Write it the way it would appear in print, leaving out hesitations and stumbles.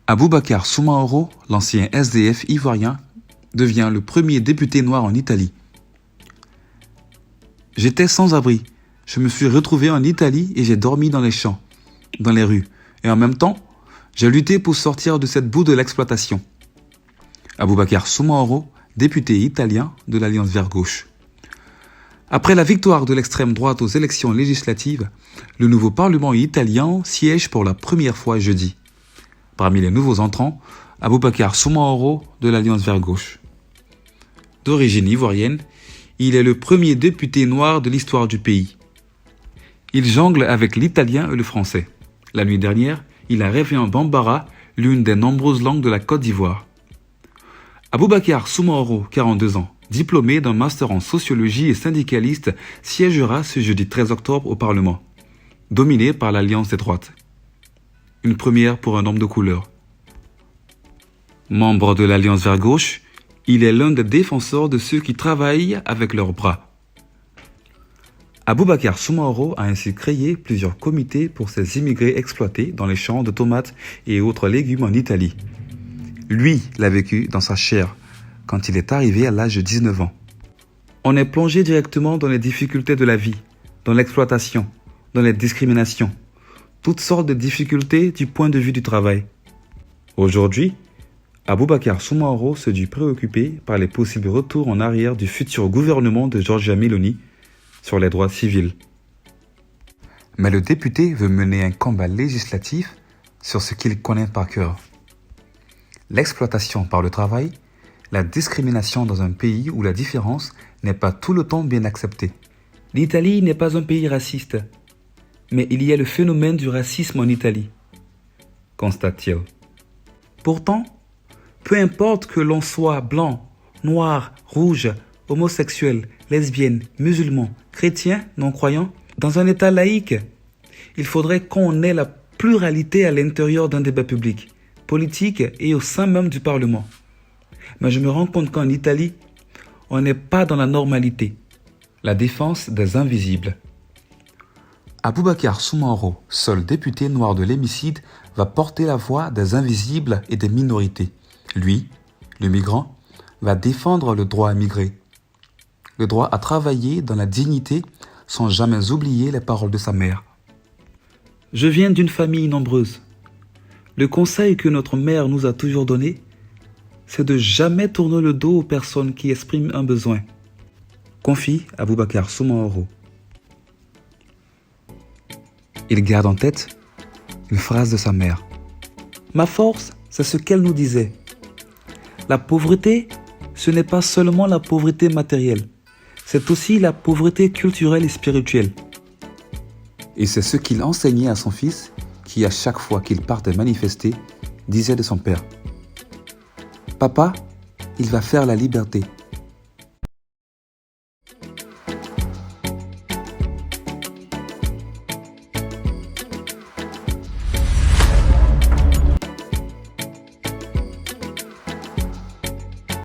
Aboubacar Soumaoro, l'ancien SDF ivoirien, devient le premier député noir en Italie. J'étais sans abri. Je me suis retrouvé en Italie et j'ai dormi dans les champs, dans les rues. Et en même temps, j'ai lutté pour sortir de cette boue de l'exploitation. Aboubacar Soumaoro, député italien de l'Alliance Vert Gauche. Après la victoire de l'extrême droite aux élections législatives, le nouveau Parlement italien siège pour la première fois jeudi. Parmi les nouveaux entrants, Aboubacar Soumaoro de l'Alliance Vert Gauche. D'origine ivoirienne, il est le premier député noir de l'histoire du pays. Il jongle avec l'italien et le français. La nuit dernière, il a rêvé en bambara, l'une des nombreuses langues de la Côte d'Ivoire. Aboubacar Soumaoro, 42 ans, diplômé d'un master en sociologie et syndicaliste, siégera ce jeudi 13 octobre au Parlement, dominé par l'Alliance des droites. Une première pour un homme de couleur. Membre de l'Alliance Vert Gauche, il est l'un des défenseurs de ceux qui travaillent avec leurs bras. Aboubacar Soumaoro a ainsi créé plusieurs comités pour ces immigrés exploités dans les champs de tomates et autres légumes en Italie. Lui l'a vécu dans sa chair quand il est arrivé à l'âge de 19 ans. On est plongé directement dans les difficultés de la vie, dans l'exploitation, dans les discriminations, toutes sortes de difficultés du point de vue du travail. Aujourd'hui, Aboubacar Soumaoro se dit préoccupé par les possibles retours en arrière du futur gouvernement de Giorgia Meloni sur les droits civils. Mais le député veut mener un combat législatif sur ce qu'il connaît par cœur. L'exploitation par le travail, la discrimination dans un pays où la différence n'est pas tout le temps bien acceptée. L'Italie n'est pas un pays raciste, mais il y a le phénomène du racisme en Italie, constate-t-il. Pourtant, peu importe que l'on soit blanc, noir, rouge, homosexuel, lesbienne, musulman, chrétien, non-croyant, dans un État laïque, il faudrait qu'on ait la pluralité à l'intérieur d'un débat public, politique et au sein même du Parlement. Mais je me rends compte qu'en Italie, on n'est pas dans la normalité. La défense des invisibles. Aboubacar Soumaoro, seul député noir de l'hémicycle, va porter la voix des invisibles et des minorités. Lui, le migrant, va défendre le droit à migrer. Le droit à travailler dans la dignité sans jamais oublier les paroles de sa mère. Je viens d'une famille nombreuse. Le conseil que notre mère nous a toujours donné, c'est de jamais tourner le dos aux personnes qui expriment un besoin. Confie Aboubacar Soumaoro. Il garde en tête une phrase de sa mère. Ma force, c'est ce qu'elle nous disait. La pauvreté, ce n'est pas seulement la pauvreté matérielle, c'est aussi la pauvreté culturelle et spirituelle. Et c'est ce qu'il enseignait à son fils, qui à chaque fois qu'il partait manifester, disait de son père. Papa, il va faire la liberté.